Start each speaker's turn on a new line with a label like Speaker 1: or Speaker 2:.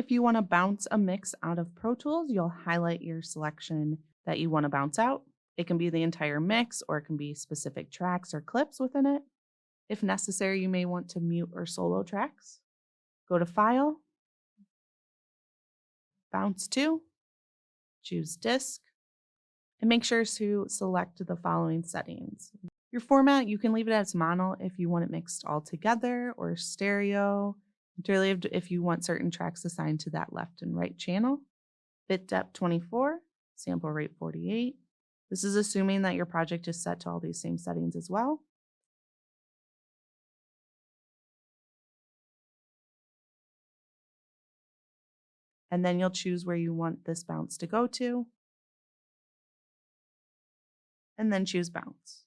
Speaker 1: If you want to bounce a mix out of Pro Tools, you'll highlight your selection that you want to bounce out. It can be the entire mix or it can be specific tracks or clips within it. If necessary, you may want to mute or solo tracks. Go to File, Bounce to, choose Disk, and make sure to select the following settings. Your format, you can leave it as mono if you want it mixed all together or stereo. Entirely if you want certain tracks assigned to that left and right channel. Bit depth 24, sample rate 48. This is assuming that your project is set to all these same settings as well. And then you'll choose where you want this bounce to go to, and then choose bounce.